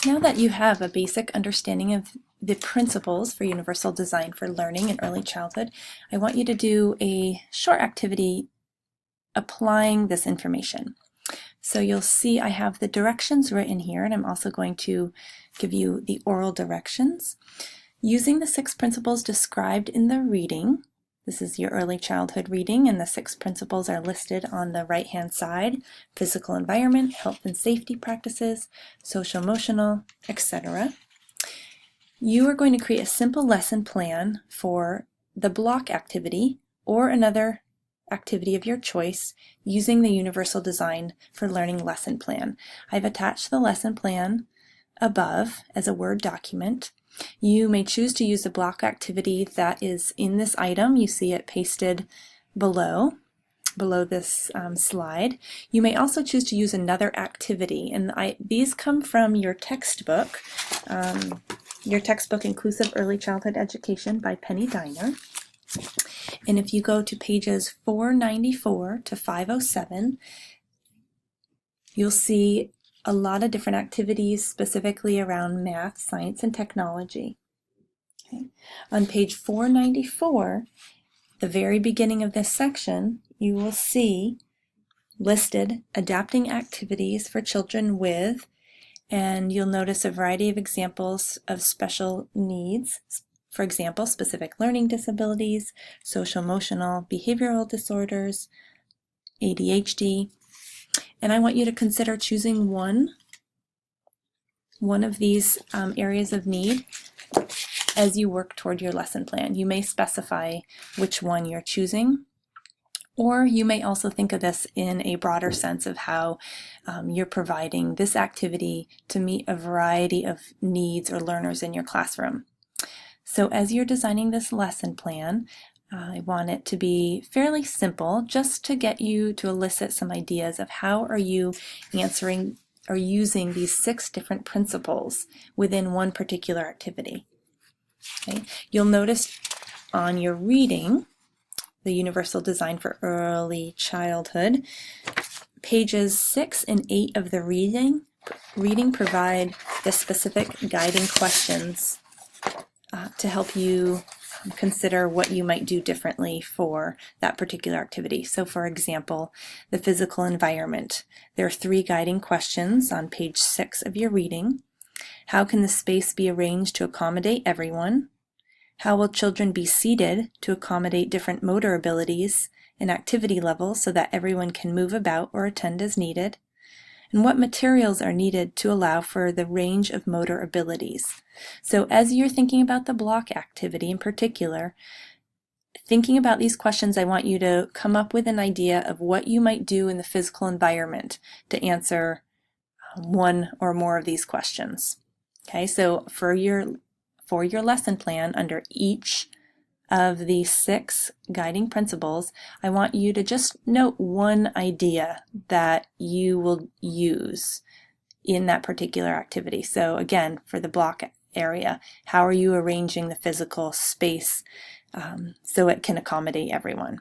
Now that you have a basic understanding of the principles for universal design for learning in early childhood, I want you to do a short activity applying this information. So you'll see I have the directions written here, and I'm also going to give you the oral directions. Using the 6 principles described in the reading, this is your early childhood reading, and the 6 principles are listed on the right-hand side: physical environment, health and safety practices, social-emotional, etc. You are going to create a simple lesson plan for the block activity or another activity of your choice using the Universal Design for Learning lesson plan. I've attached the lesson plan above as a Word document. You may choose to use the block activity that is in this item. You see it pasted below this slide. You may also choose to use another activity, and these come from your textbook Inclusive Early Childhood Education by Penny Diner. And if you go to pages 494 to 507, you'll see a lot of different activities specifically around math, science, and technology. Okay. On page 494, the very beginning of this section, you will see listed adapting activities for children with, and you'll notice a variety of examples of special needs. For example, specific learning disabilities, social-emotional behavioral disorders, ADHD. And I want you to consider choosing one of these areas of need as you work toward your lesson plan. You may specify which one you're choosing, or you may also think of this in a broader sense of how you're providing this activity to meet a variety of needs or learners in your classroom. So as you're designing this lesson plan, I want it to be fairly simple, just to get you to elicit some ideas of how are you answering or using these 6 different principles within one particular activity. Okay. You'll notice on your reading, the Universal Design for Early Childhood, pages 6 and 8 of the reading provide the specific guiding questions to help you consider what you might do differently for that particular activity. So for example, the physical environment. There are 3 guiding questions on page 6 of your reading. How can the space be arranged to accommodate everyone? How will children be seated to accommodate different motor abilities and activity levels so that everyone can move about or attend as needed? And what materials are needed to allow for the range of motor abilities? So as you're thinking about the block activity in particular, thinking about these questions, I want you to come up with an idea of what you might do in the physical environment to answer one or more of these questions. Okay, so for your lesson plan, under each of the 6 guiding principles, I want you to just note one idea that you will use in that particular activity. So again, for the block area, how are you arranging the physical space so it can accommodate everyone?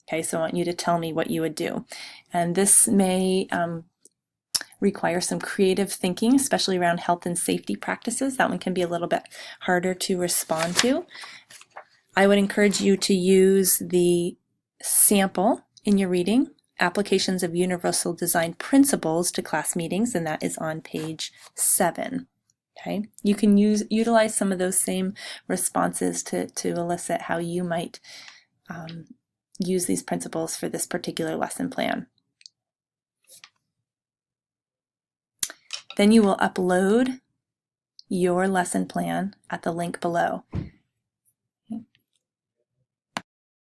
Okay, so I want you to tell me what you would do. And this may require some creative thinking, especially around health and safety practices. That one can be a little bit harder to respond to. I would encourage you to use the sample in your reading, Applications of Universal Design Principles to Class Meetings, and that is on page 7. Okay, you can utilize some of those same responses to elicit how you might use these principles for this particular lesson plan. Then you will upload your lesson plan at the link below.